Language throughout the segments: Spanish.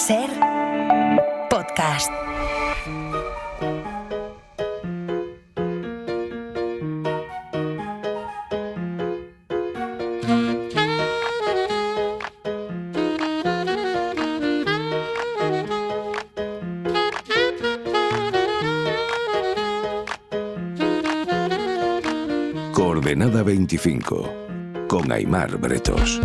SER Podcast. Coordenada 25, con Aimar Bretos.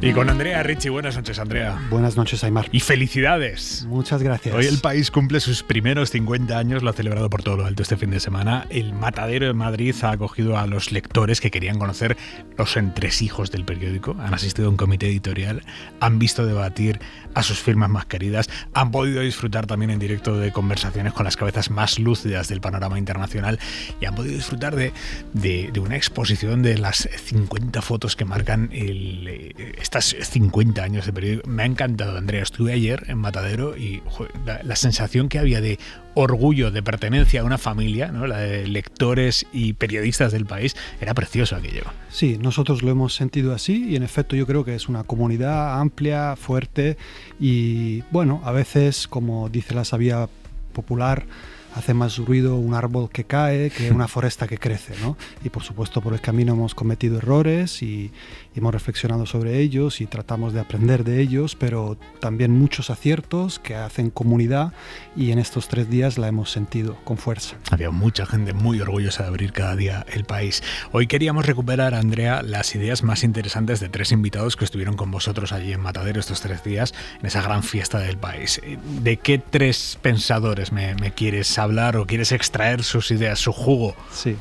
Y con Andrea Ricci. Buenas noches, Andrea. Buenas noches, Aimar. Y felicidades. Muchas gracias. Hoy el país cumple sus primeros 50 años, lo ha celebrado por todo lo alto este fin de semana. El Matadero de Madrid ha acogido a los lectores que querían conocer los entresijos del periódico. Han asistido a un comité editorial, han visto debatir a sus firmas más queridas, han podido disfrutar también en directo de conversaciones con las cabezas más lúcidas del panorama internacional y han podido disfrutar de una exposición de las 50 fotos que marcan estas 50 años de periódico. Me ha encantado, Andrea. Estuve ayer en Matadero y la sensación que había de orgullo, de pertenencia a una familia, ¿no? La de lectores y periodistas del país, era precioso aquello. Sí, nosotros lo hemos sentido así y en efecto yo creo que es una comunidad amplia, fuerte y bueno, a veces, como dice la sabia popular, hace más ruido un árbol que cae que una foresta que crece, ¿no? Y por supuesto por el camino hemos cometido errores y hemos reflexionado sobre ellos y tratamos de aprender de ellos, pero también muchos aciertos que hacen comunidad y en estos 3 días la hemos sentido con fuerza. Había mucha gente muy orgullosa de abrir cada día el país. Hoy queríamos recuperar, Andrea, las ideas más interesantes de 3 invitados que estuvieron con vosotros allí en Matadero estos 3 días, en esa gran fiesta del país. ¿De qué 3 pensadores me quieres hablar o quieres extraer sus ideas, su jugo? Sí,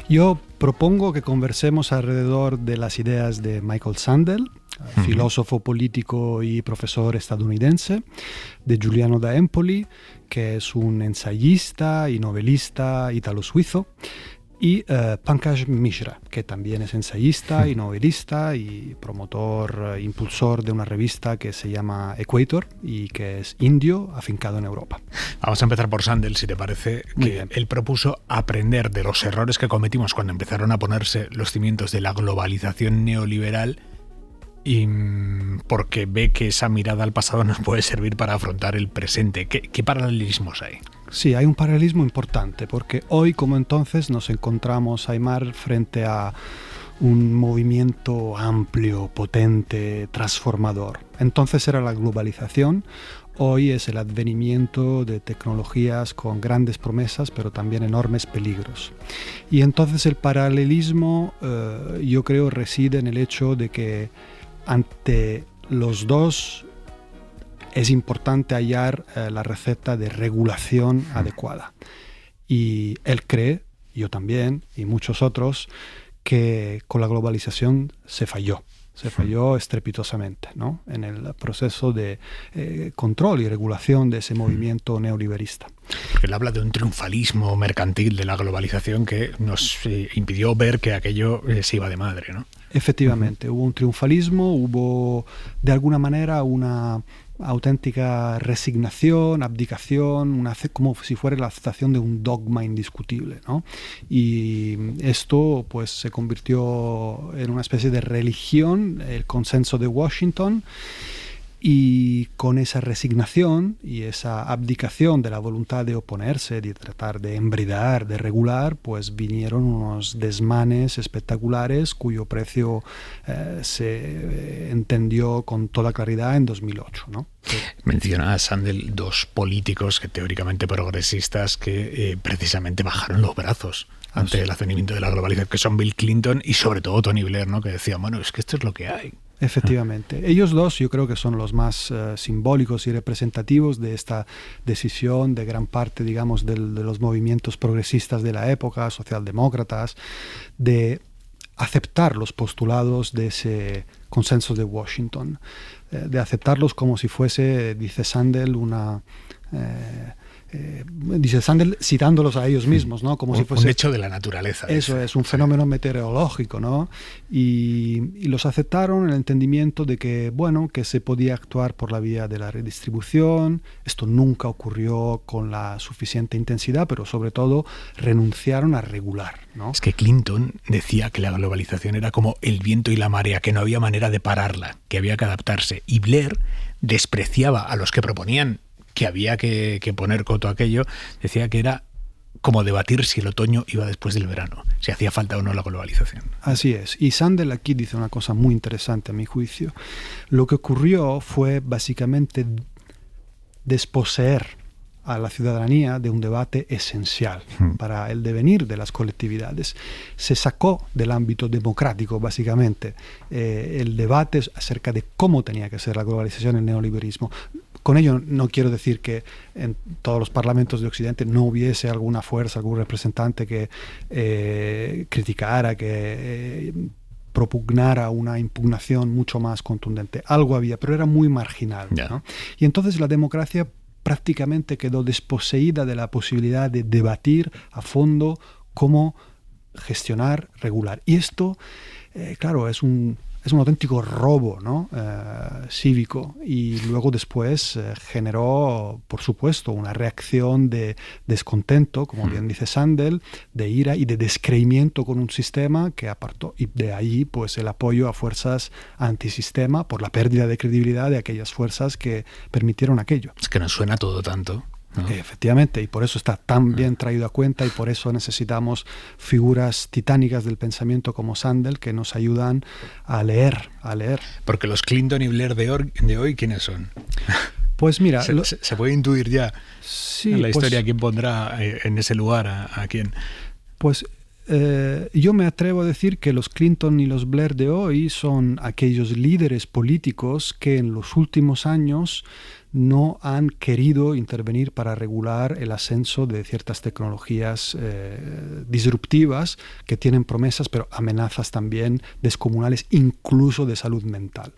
yo propongo que conversemos alrededor de las ideas de Michael Sandel, filósofo político y profesor estadounidense, de Giuliano da Empoli, que es un ensayista y novelista ítalo-suizo, y Pankaj Mishra, que también es ensayista y novelista y promotor, impulsor de una revista que se llama Equator y que es indio afincado en Europa. Vamos a empezar por Sandel, si te parece, que él propuso aprender de los errores que cometimos cuando empezaron a ponerse los cimientos de la globalización neoliberal y porque ve que esa mirada al pasado nos puede servir para afrontar el presente. ¿Qué paralelismos hay? Sí, hay un paralelismo importante, porque hoy como entonces nos encontramos, Aimar, frente a un movimiento amplio, potente, transformador. Entonces era la globalización, hoy es el advenimiento de tecnologías con grandes promesas, pero también enormes peligros. Y entonces el paralelismo, yo creo, reside en el hecho de que ante los dos es importante hallar la receta de regulación adecuada. Y él cree, yo también, y muchos otros, que con la globalización se falló estrepitosamente, ¿no? En el proceso de control y regulación de ese movimiento neoliberista. Él habla de un triunfalismo mercantil de la globalización que nos impidió ver que aquello se iba de madre, ¿no? Efectivamente, hubo un triunfalismo, hubo de alguna manera una auténtica resignación, abdicación, como si fuera la aceptación de un dogma indiscutible, ¿no? Y esto pues se convirtió en una especie de religión, el consenso de Washington, y con esa resignación y esa abdicación de la voluntad de oponerse, de tratar de embridar, de regular, pues vinieron unos desmanes espectaculares cuyo precio se entendió con toda claridad en 2008, ¿no? Menciona a Sandel 2 políticos que teóricamente progresistas que precisamente bajaron los brazos ante el advenimiento de la globalización, que son Bill Clinton y sobre todo Tony Blair, ¿no? Que decía, bueno, es que esto es lo que hay. Efectivamente. Ellos dos yo creo que son los más simbólicos y representativos de esta decisión de gran parte, digamos, de los movimientos progresistas de la época, socialdemócratas, de aceptar los postulados de ese consenso de Washington, de aceptarlos como si fuese, dice Sandel, dice Sandel citándolos a ellos mismos, ¿no? Como si fuese un hecho de la naturaleza. Eso es un fenómeno meteorológico, ¿no? Y los aceptaron en el entendimiento de que, bueno, que se podía actuar por la vía de la redistribución. Esto nunca ocurrió con la suficiente intensidad, pero sobre todo renunciaron a regular, ¿no? Es que Clinton decía que la globalización era como el viento y la marea, que no había manera de pararla, que había que adaptarse. Y Blair despreciaba a los que proponían que había que poner coto a aquello, decía que era como debatir si el otoño iba después del verano, si hacía falta o no la globalización. Así es. Y Sandel aquí dice una cosa muy interesante a mi juicio. Lo que ocurrió fue básicamente desposeer a la ciudadanía de un debate esencial para el devenir de las colectividades. Se sacó del ámbito democrático, básicamente, el debate acerca de cómo tenía que ser la globalización y el neoliberalismo. Con ello no quiero decir que en todos los parlamentos de Occidente no hubiese alguna fuerza, algún representante que criticara, que propugnara una impugnación mucho más contundente. Algo había, pero era muy marginal, ¿no? Y entonces la democracia prácticamente quedó desposeída de la posibilidad de debatir a fondo cómo gestionar, regular. Y esto, claro, es un auténtico robo, ¿no? Cívico, y luego después generó, por supuesto, una reacción de descontento, como bien dice Sandel, de ira y de descreimiento con un sistema que apartó, y de ahí pues el apoyo a fuerzas antisistema por la pérdida de credibilidad de aquellas fuerzas que permitieron aquello. Es que nos suena todo tanto, ¿no? Efectivamente, y por eso está tan bien traído a cuenta, y por eso necesitamos figuras titánicas del pensamiento como Sandel que nos ayudan a leer. Porque los Clinton y Blair de hoy, ¿quiénes son? Pues mira... Se puede intuir ya en la historia pues, quién pondrá en ese lugar a quién. Pues yo me atrevo a decir que los Clinton y los Blair de hoy son aquellos líderes políticos que en los últimos años no han querido intervenir para regular el ascenso de ciertas tecnologías disruptivas que tienen promesas, pero amenazas también descomunales, incluso de salud mental.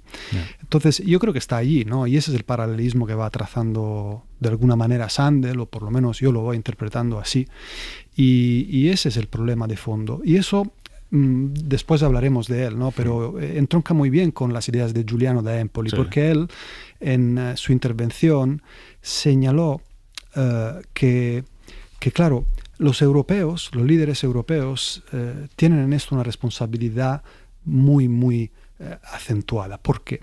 Entonces, yo creo que está allí, ¿no? Y ese es el paralelismo que va trazando de alguna manera Sandel, o por lo menos yo lo voy interpretando así. Y ese es el problema de fondo. Y eso... después hablaremos de él, ¿no? Pero entronca muy bien con las ideas de Giuliano da Empoli, porque él en su intervención señaló que claro, los europeos, los líderes europeos tienen en esto una responsabilidad muy acentuada. ¿Por qué?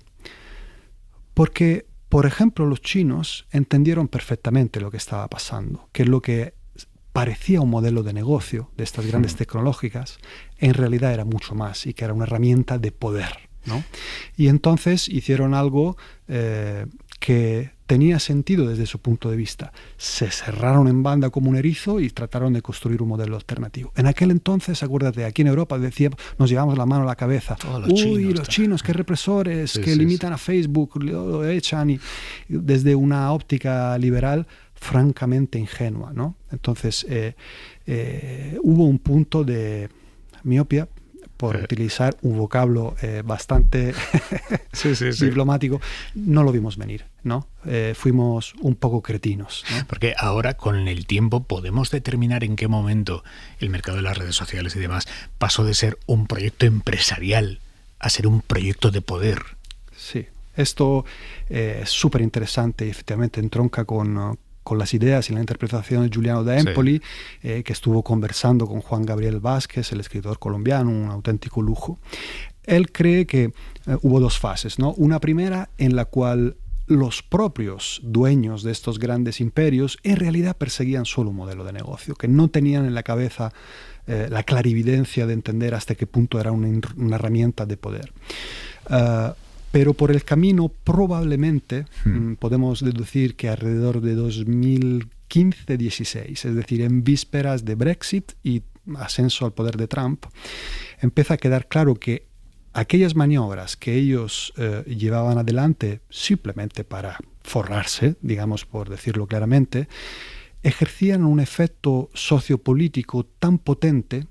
Porque, por ejemplo, los chinos entendieron perfectamente lo que estaba pasando, que lo que parecía un modelo de negocio de estas grandes tecnológicas, en realidad era mucho más, y que era una herramienta de poder, ¿no? Y entonces hicieron algo que tenía sentido desde su punto de vista. Se cerraron en banda como un erizo y trataron de construir un modelo alternativo. En aquel entonces, acuérdate, aquí en Europa nos llevamos la mano a la cabeza. Los chinos, qué represores, que limitan a Facebook, lo echan, y desde una óptica liberal francamente ingenua, ¿no? Entonces hubo un punto de miopia, por utilizar un vocablo bastante diplomático. No lo vimos venir, ¿no? Fuimos un poco cretinos, ¿no? Porque ahora, con el tiempo, podemos determinar en qué momento el mercado de las redes sociales y demás pasó de ser un proyecto empresarial a ser un proyecto de poder. Sí, esto es súper interesante y efectivamente entronca con las ideas y la interpretación de Giuliano da Empoli, que estuvo conversando con Juan Gabriel Vázquez, el escritor colombiano, un auténtico lujo. Él cree que hubo dos fases, ¿no? Una primera en la cual los propios dueños de estos grandes imperios en realidad perseguían solo un modelo de negocio, que no tenían en la cabeza la clarividencia de entender hasta qué punto era una herramienta de poder. Pero por el camino probablemente podemos deducir que alrededor de 2015-16, es decir, en vísperas de Brexit y ascenso al poder de Trump, empieza a quedar claro que aquellas maniobras que ellos llevaban adelante simplemente para forrarse, digamos, por decirlo claramente, ejercían un efecto sociopolítico tan potente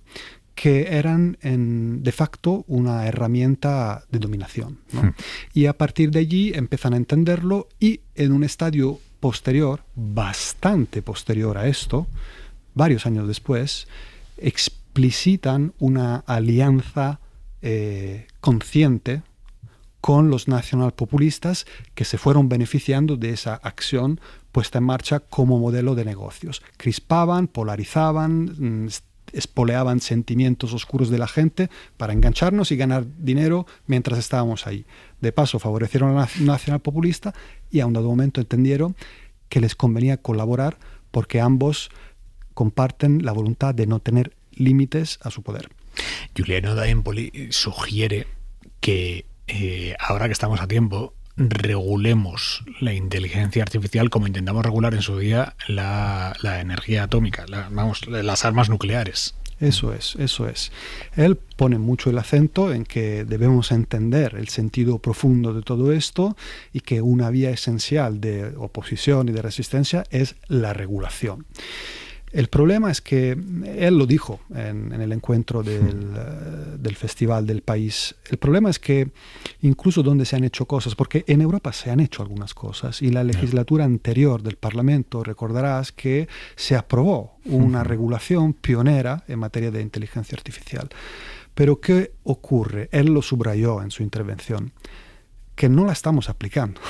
que eran de facto una herramienta de dominación, ¿no? Y a partir de allí empiezan a entenderlo, y en un estadio posterior, bastante posterior a esto, varios años después, explicitan una alianza consciente con los nacionalpopulistas que se fueron beneficiando de esa acción puesta en marcha como modelo de negocios. Crispaban, polarizaban, espoleaban sentimientos oscuros de la gente para engancharnos y ganar dinero mientras estábamos ahí. De paso, favorecieron a la nacionalpopulista y a un dado momento entendieron que les convenía colaborar porque ambos comparten la voluntad de no tener límites a su poder. Giuliano da Empoli sugiere que ahora que estamos a tiempo, regulemos la inteligencia artificial como intentamos regular en su día la energía atómica, las armas nucleares. Eso es. Él pone mucho el acento en que debemos entender el sentido profundo de todo esto y que una vía esencial de oposición y de resistencia es la regulación. El problema es que él lo dijo en el encuentro del Festival del País. El problema es que incluso donde se han hecho cosas, porque en Europa se han hecho algunas cosas y la legislatura anterior del Parlamento, recordarás que se aprobó una regulación pionera en materia de inteligencia artificial. Pero ¿qué ocurre? Él lo subrayó en su intervención, que no la estamos aplicando.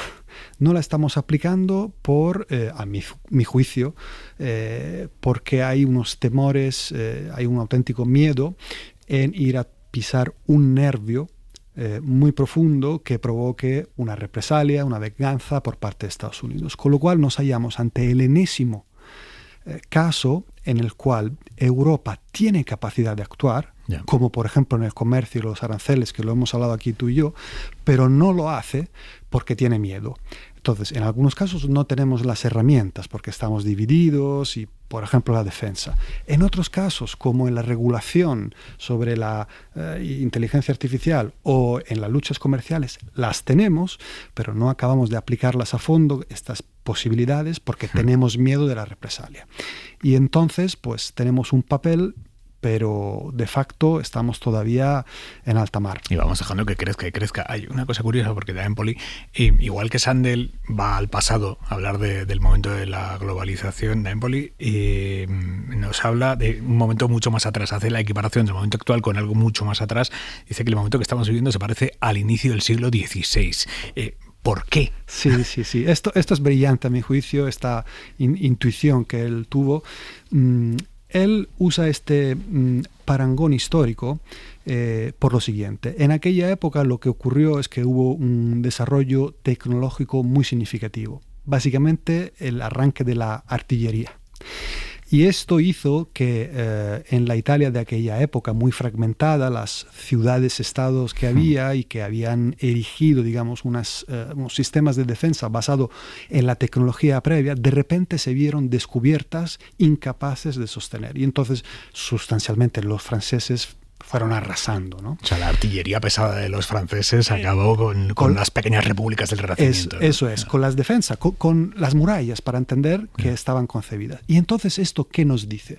No la estamos aplicando por, a mi juicio, porque hay unos temores, hay un auténtico miedo en ir a pisar un nervio muy profundo que provoque una represalia, una venganza por parte de Estados Unidos. Con lo cual nos hallamos ante el enésimo caso en el cual Europa tiene capacidad de actuar, como por ejemplo en el comercio y los aranceles, que lo hemos hablado aquí tú y yo, pero no lo hace porque tiene miedo. Entonces, en algunos casos no tenemos las herramientas porque estamos divididos y, por ejemplo, la defensa. En otros casos, como en la regulación sobre la inteligencia artificial o en las luchas comerciales, las tenemos, pero no acabamos de aplicarlas a fondo, estas posibilidades, porque tenemos miedo de la represalia. Y entonces, pues, tenemos un papel, pero de facto estamos todavía en alta mar. Y vamos dejando que crezca y crezca. Hay una cosa curiosa, porque da Empoli, igual que Sandel va al pasado a hablar del momento de la globalización, da Empoli nos habla de un momento mucho más atrás, hace la equiparación del momento actual con algo mucho más atrás. Dice que el momento que estamos viviendo se parece al inicio del siglo XVI. ¿Por qué? Sí. Esto es brillante a mi juicio, esta intuición que él tuvo. Él usa este parangón histórico por lo siguiente. En aquella época lo que ocurrió es que hubo un desarrollo tecnológico muy significativo. Básicamente el arranque de la artillería. Y esto hizo que en la Italia de aquella época, muy fragmentada, las ciudades-estados que había y que habían erigido, digamos, unos sistemas de defensa basados en la tecnología previa, de repente se vieron descubiertas, incapaces de sostener. Y entonces, sustancialmente, los franceses fueron arrasando, ¿no? O sea, la artillería pesada de los franceses acabó con las pequeñas repúblicas del Renacimiento. Eso es, con las defensas, con las murallas, para entender que estaban concebidas. Y entonces, ¿esto qué nos dice?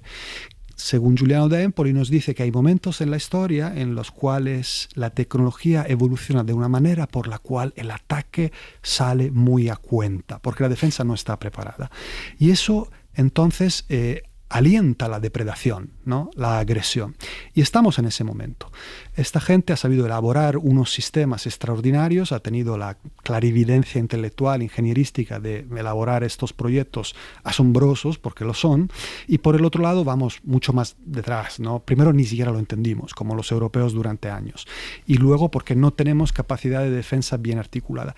Según Giuliano da Empoli, nos dice que hay momentos en la historia en los cuales la tecnología evoluciona de una manera por la cual el ataque sale muy a cuenta, porque la defensa no está preparada. Y eso, entonces, alienta la depredación, ¿no? La agresión. Y estamos en ese momento. Esta gente ha sabido elaborar unos sistemas extraordinarios, ha tenido la clarividencia intelectual, ingenierística de elaborar estos proyectos asombrosos, porque lo son, y por el otro lado vamos mucho más detrás, ¿no? Primero ni siquiera lo entendimos, como los europeos durante años, y luego porque no tenemos capacidad de defensa bien articulada.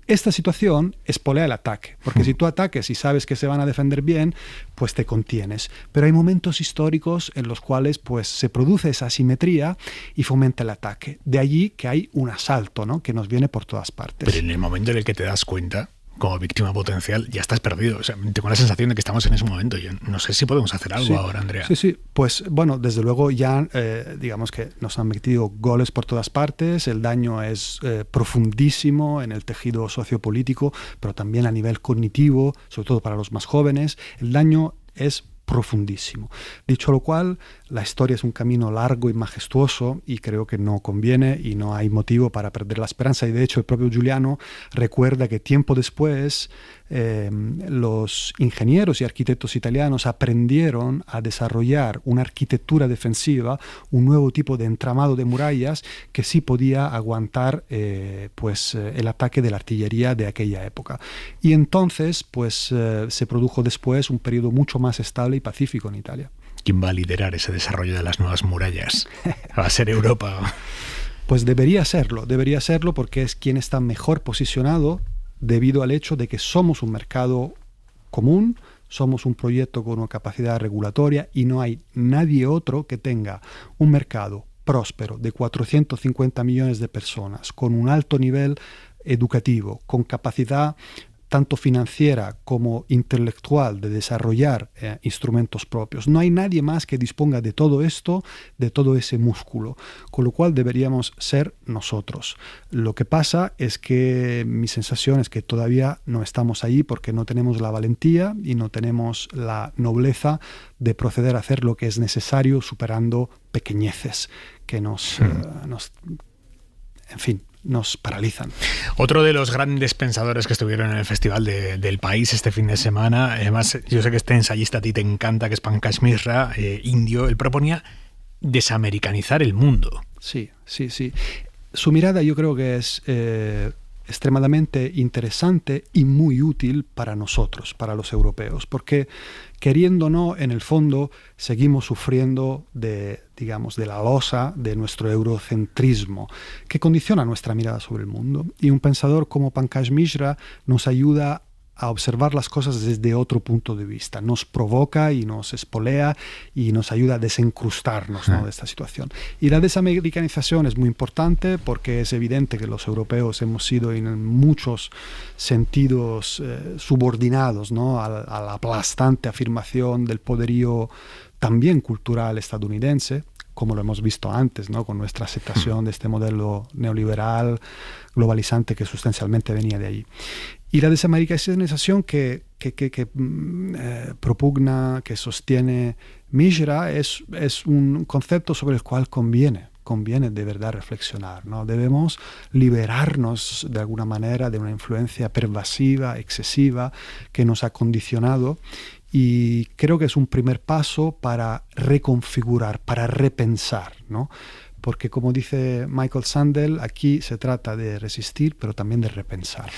Esta situación espolea el ataque, porque si tú ataques y sabes que se van a defender bien, pues te contienes. Pero hay momentos históricos en los cuales pues, se produce esa asimetría y fomenta el ataque. De allí que hay un asalto, ¿no? Que nos viene por todas partes. Pero en el momento en el que te das cuenta, como víctima potencial, ya estás perdido. O sea, tengo la sensación de que estamos en ese momento. Yo no sé si podemos hacer algo ahora, Andrea. Sí. Pues bueno, desde luego ya digamos que nos han metido goles por todas partes. El daño es profundísimo en el tejido sociopolítico, pero también a nivel cognitivo, sobre todo para los más jóvenes. El daño es profundísimo. Dicho lo cual, la historia es un camino largo y majestuoso y creo que no conviene y no hay motivo para perder la esperanza. Y de hecho el propio Giuliano recuerda que tiempo después los ingenieros y arquitectos italianos aprendieron a desarrollar una arquitectura defensiva, un nuevo tipo de entramado de murallas que sí podía aguantar el ataque de la artillería de aquella época. Y entonces se produjo después un periodo mucho más estable y pacífico en Italia. ¿Quién va a liderar ese desarrollo de las nuevas murallas? ¿Va a ser Europa? Pues debería serlo porque es quien está mejor posicionado debido al hecho de que somos un mercado común, somos un proyecto con una capacidad regulatoria y no hay nadie otro que tenga un mercado próspero de 450 millones de personas, con un alto nivel educativo, con capacidad tanto financiera como intelectual de desarrollar instrumentos propios. No hay nadie más que disponga de todo esto, de todo ese músculo, con lo cual deberíamos ser nosotros. Lo que pasa es que mi sensación es que todavía no estamos ahí porque no tenemos la valentía y no tenemos la nobleza de proceder a hacer lo que es necesario superando pequeñeces que nos paralizan. Otro de los grandes pensadores que estuvieron en el Festival del País este fin de semana, además yo sé que este ensayista a ti te encanta, que es Pankaj Mishra, indio, él proponía desamericanizar el mundo. Sí. Su mirada yo creo que es extremadamente interesante y muy útil para nosotros, para los europeos, porque queriendo o no, en el fondo seguimos sufriendo de la losa de nuestro eurocentrismo, que condiciona nuestra mirada sobre el mundo. Y un pensador como Pankaj Mishra nos ayuda a observar las cosas desde otro punto de vista. Nos provoca y nos espolea y nos ayuda a desencrustarnos, ¿no?, de esta situación. Y la desamericanización es muy importante porque es evidente que los europeos hemos sido en muchos sentidos subordinados, ¿no?, a la aplastante afirmación del poderío también cultural estadounidense, como lo hemos visto antes, ¿no?, con nuestra aceptación de este modelo neoliberal globalizante que sustancialmente venía de ahí. Y la desamericanización que propugna, que sostiene Mishra, es un concepto sobre el cual conviene de verdad reflexionar, ¿no? Debemos liberarnos de alguna manera de una influencia pervasiva, excesiva, que nos ha condicionado. Y creo que es un primer paso para reconfigurar, para repensar, ¿no? Porque como dice Michael Sandel, aquí se trata de resistir, pero también de repensar.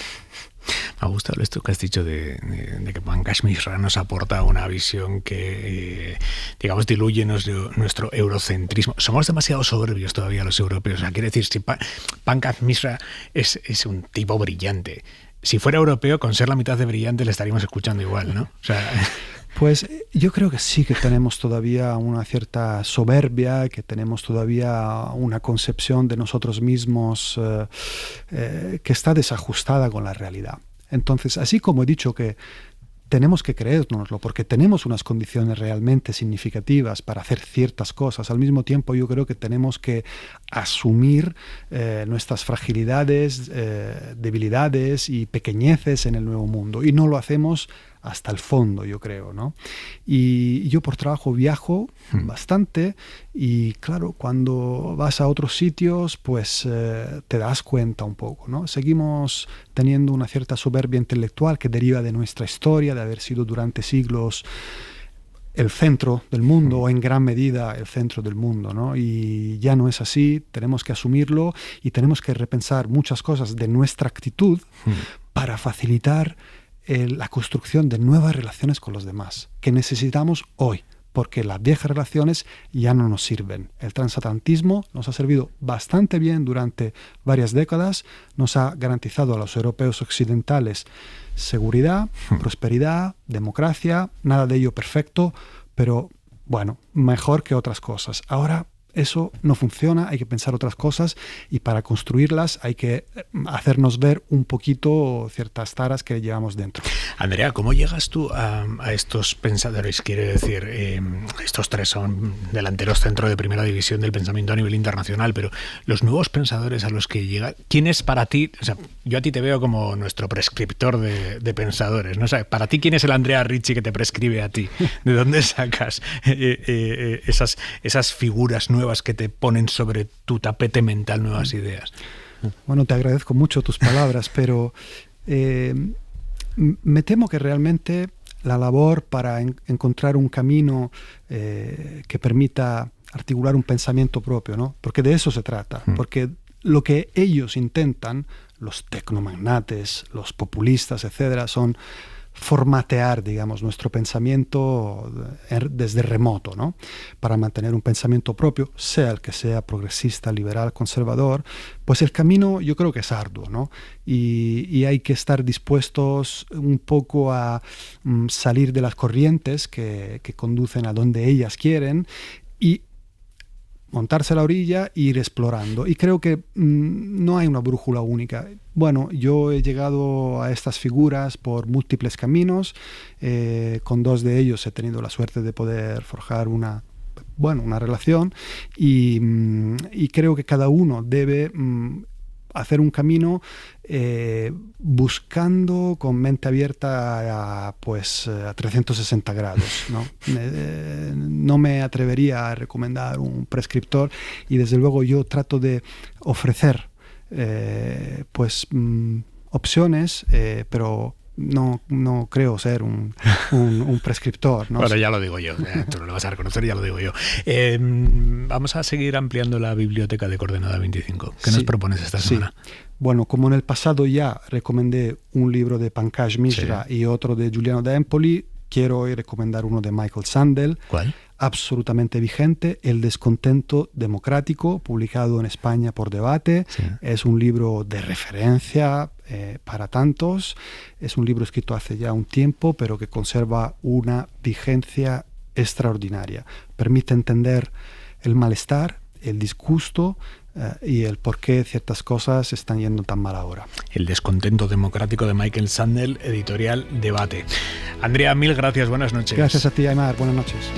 Me ha gustado esto que has dicho de que Pankaj Mishra nos aporta una visión que, diluye nuestro eurocentrismo. Somos demasiado soberbios todavía los europeos. O sea, quiere decir, si Pankaj Mishra es un tipo brillante. Si fuera europeo, con ser la mitad de brillante le estaríamos escuchando igual, ¿no? O sea... Pues yo creo que sí que tenemos todavía una cierta soberbia, que tenemos todavía una concepción de nosotros mismos que está desajustada con la realidad. Entonces, así como he dicho que tenemos que creérnoslo porque tenemos unas condiciones realmente significativas para hacer ciertas cosas, al mismo tiempo yo creo que tenemos que asumir nuestras fragilidades, debilidades y pequeñeces en el nuevo mundo. Y no lo hacemos hasta el fondo, yo creo, ¿no? Y yo por trabajo viajo bastante y claro, cuando vas a otros sitios, pues te das cuenta un poco, ¿no? Seguimos teniendo una cierta soberbia intelectual que deriva de nuestra historia, de haber sido durante siglos el centro del mundo o en gran medida el centro del mundo, ¿no? Y ya no es así, tenemos que asumirlo y tenemos que repensar muchas cosas de nuestra actitud para facilitar la construcción de nuevas relaciones con los demás, que necesitamos hoy, porque las viejas relaciones ya no nos sirven. El transatlantismo nos ha servido bastante bien durante varias décadas, nos ha garantizado a los europeos occidentales seguridad, prosperidad, democracia, nada de ello perfecto, pero bueno, mejor que otras cosas. Ahora eso no funciona, hay que pensar otras cosas y para construirlas hay que hacernos ver un poquito ciertas taras que llevamos dentro. Andrea, ¿cómo llegas tú a estos pensadores? Quiere decir, estos tres son delanteros centro de primera división del pensamiento a nivel internacional, pero los nuevos pensadores a los que llega, ¿quién es para ti? O sea, yo a ti te veo como nuestro prescriptor de pensadores, ¿no? O sea, para ti, ¿quién es el Andrea Ricci que te prescribe a ti? ¿De dónde sacas esas figuras nuevas que te ponen sobre tu tapete mental nuevas ideas? Bueno, te agradezco mucho tus palabras, pero me temo que realmente la labor para encontrar un camino que permita articular un pensamiento propio, ¿no? Porque de eso se trata, porque lo que ellos intentan, los tecnomagnates, los populistas, etcétera, son formatear, digamos, nuestro pensamiento desde remoto, ¿no? Para mantener un pensamiento propio, sea el que sea, progresista, liberal, conservador, pues el camino yo creo que es arduo, ¿no? Y hay que estar dispuestos un poco a salir de las corrientes que conducen a donde ellas quieren y montarse a la orilla e ir explorando. Y creo que no hay una brújula única. Bueno, yo he llegado a estas figuras por múltiples caminos. Con dos de ellos he tenido la suerte de poder forjar una relación y creo que cada uno debe hacer un camino buscando con mente abierta a 360 grados, ¿no? No me atrevería a recomendar un prescriptor y desde luego yo trato de ofrecer opciones, pero no creo ser un prescriptor, ¿no? Bueno, ya lo digo yo, tú no lo vas a reconocer, ya lo digo yo. Vamos a seguir ampliando la biblioteca de Coordenada 25. ¿Qué nos propones esta semana? Bueno, como en el pasado ya recomendé un libro de Pankaj Mishra y otro de Giuliano de Empoli, quiero hoy recomendar uno de Michael Sandel. ¿Cuál? Absolutamente vigente, El descontento democrático, publicado en España por Debate. Sí. Es un libro de referencia para tantos. Es un libro escrito hace ya un tiempo, pero que conserva una vigencia extraordinaria. Permite entender el malestar, el disgusto y el por qué ciertas cosas están yendo tan mal ahora. El descontento democrático de Michael Sandel, editorial Debate. Andrea, mil gracias, buenas noches. Gracias a ti, Aimar, buenas noches.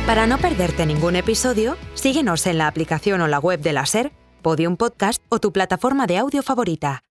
Para no perderte ningún episodio, síguenos en la aplicación o la web de la SER, Podium Podcast o tu plataforma de audio favorita.